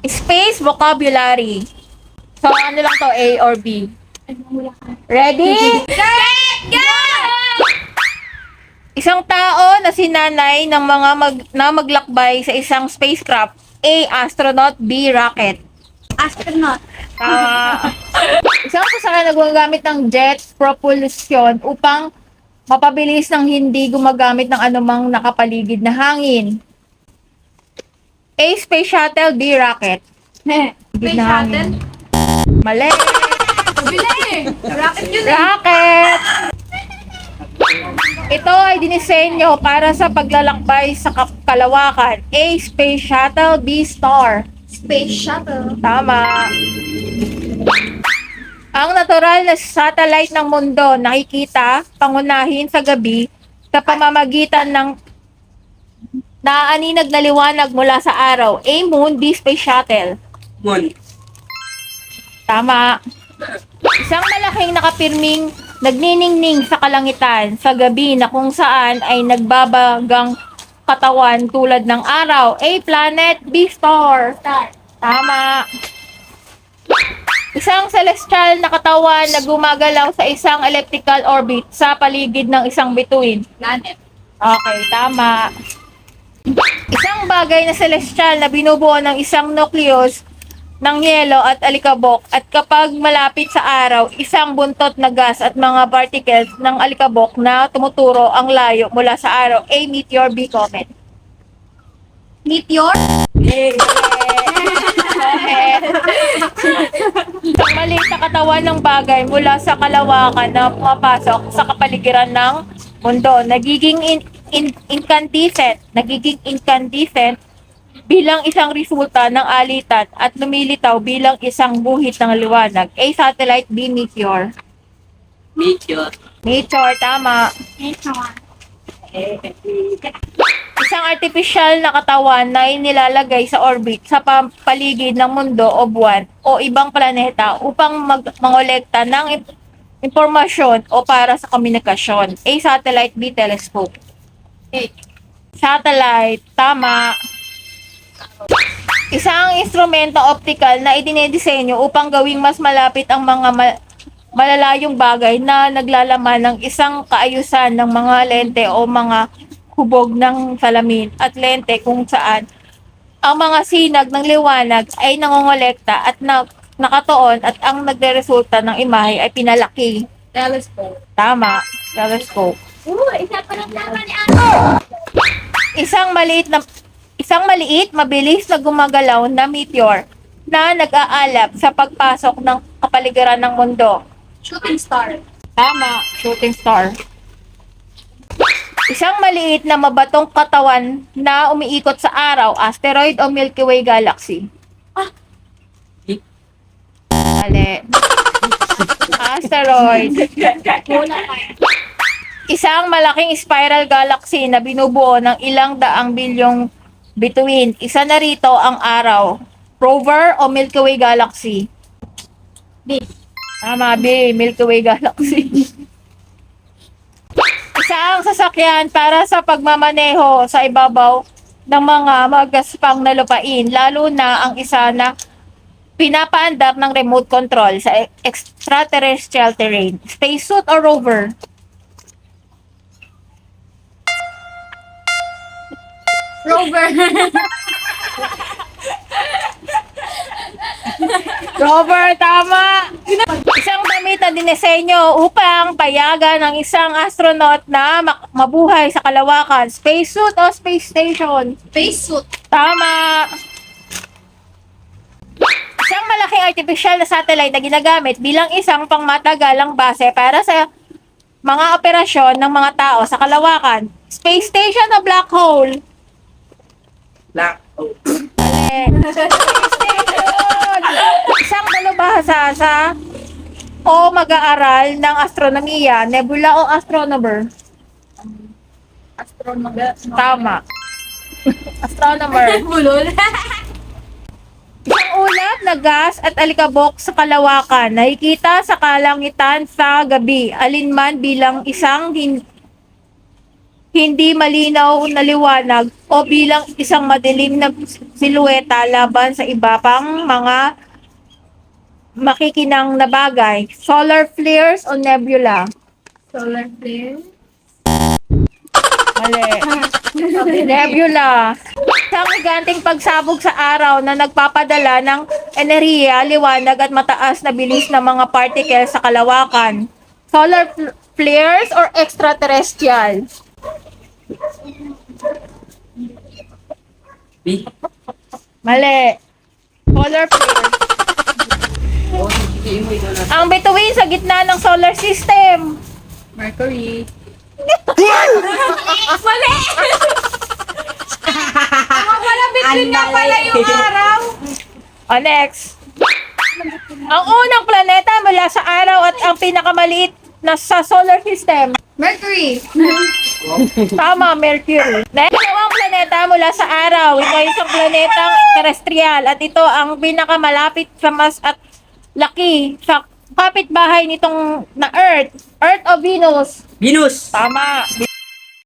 Space vocabulary. So, ano lang to, A or B? Ready? Set, go! Isang tao na sinanay ng mga na maglakbay sa isang spacecraft. A. Astronaut. B. Rocket. Astronaut. Tama. Isang sasakyan na gumagamit ng jet propulsion upang mapabilis ng hindi gumagamit ng anumang nakapaligid na hangin. A. Space Shuttle. B. Rocket. Space na shuttle. hangin. Mali. Bili! Rocket yun eh. Rocket! Ito ay dinisenyo para sa paglalakbay sa kalawakan. A. Space Shuttle. B. Star. Space shuttle. Tama. Ang natural na satellite ng mundo nakikita pangunahin sa gabi sa pamamagitan ng naaaninag na liwanag mula sa araw. A. Moon. B. Space Shuttle. Moon. Tama. Isang malaking nakapirming nagniningning sa kalangitan sa gabi na kung saan ay nagbabagang katawan tulad ng araw. A. Planet. B. Star. Star. Tama. Isang celestial na katawan na gumagalaw sa isang elliptical orbit sa paligid ng isang bituin. Planet. Okay, tama. Isang bagay na celestial na binubuo ng isang nucleus ng yelo at alikabok at kapag malapit sa araw, isang buntot na gas at mga particles ng alikabok na tumuturo ang layo mula sa araw. A. Meteor. B. Comet. Meteor. Isang maliit na katawan ng bagay mula sa kalawakan na pumapasok sa kapaligiran ng mundo. Nagiging incandescent bilang isang resulta ng alitan at lumilitaw bilang isang guhit ng liwanag. A. Satellite. B. Meteor. Meteor. Meteor, tama. Meteor. Isang artificial na katawan na inilalagay sa orbit sa paligid ng mundo o buwan o ibang planeta upang mangolekta ng impormasyon o para sa komunikasyon. A. Satellite. B. Telescope. A. Satellite, tama. Isang instrumento optical na idinidisenyo upang gawing mas malapit ang mga malalayong bagay na naglalaman ng isang kaayusan ng mga lente o mga hubog ng salamin at lente kung saan ang mga sinag ng liwanag ay nangongolekta at nakatuon at ang nagreresulta ng imahe ay pinalaki. Telescope. Tama, telescope. Isa pa lang tama ni Ate. Isang maliit, mabilis na gumagalaw na meteor na nag-aalap sa pagpasok ng kapaligiran ng mundo. Shooting star. Tama, shooting star. Isang maliit na mabatong katawan na umiikot sa araw, asteroid o Milky Way galaxy. Mali. Asteroid. Wala pa. Isang malaking spiral galaxy na binubuo ng ilang daang bilyong bituin. Isa na rito ang araw. Rover o Milky Way galaxy. B. Tama, B. Milky Way galaxy. Isang sasakyan para sa pagmamaneho sa ibabaw ng mga magaspang na lupain, lalo na ang isa na pinapaandar ng remote control sa extraterrestrial terrain. Spacesuit or rover? Rover. Rover, tama! Isang damit na dinisenyo upang payagan ng isang astronaut na mabuhay sa kalawakan. Spacesuit o space station? Spacesuit. Tama! Isang malaking artificial na satellite na ginagamit bilang isang pangmatagalang base para sa mga operasyon ng mga tao sa kalawakan. Space station o black hole? Black hole. Isang dalubhasa sa o mag-aaral ng astronomiya, nebula o astronomer? Astronomer. Tama. Astronomer. Bulol. Isang ulap na gas at alikabok sa kalawakan, nakikita sa kalangitan sa gabi, alinman bilang isang hindi malinaw na liwanag o bilang isang madilim na silueta laban sa iba pang mga makikinang na bagay. Solar flares o nebula? Solar flare. Mali. Nebula. Isang higanting pagsabog sa araw na nagpapadala ng enerhiya, liwanag at mataas na bilis ng mga particles sa kalawakan. Solar flares or extraterrestrial? B. Mali. Solar flares. Oh, sige mo ito na. Ang bituin sa gitna ng solar system. Mercury. Mali! Malapit din nga pala yung araw. O, next. Ang unang planeta mula sa araw at ang pinakamaliit na sa solar system. Mercury. Tama, Mercury. Next, dalawang planeta mula sa araw. Ito ay isang planetang terrestrial at ito ang pinakamalapit sa mas at laki sa kapitbahay nitong na Earth. Earth o Venus? Venus. Tama.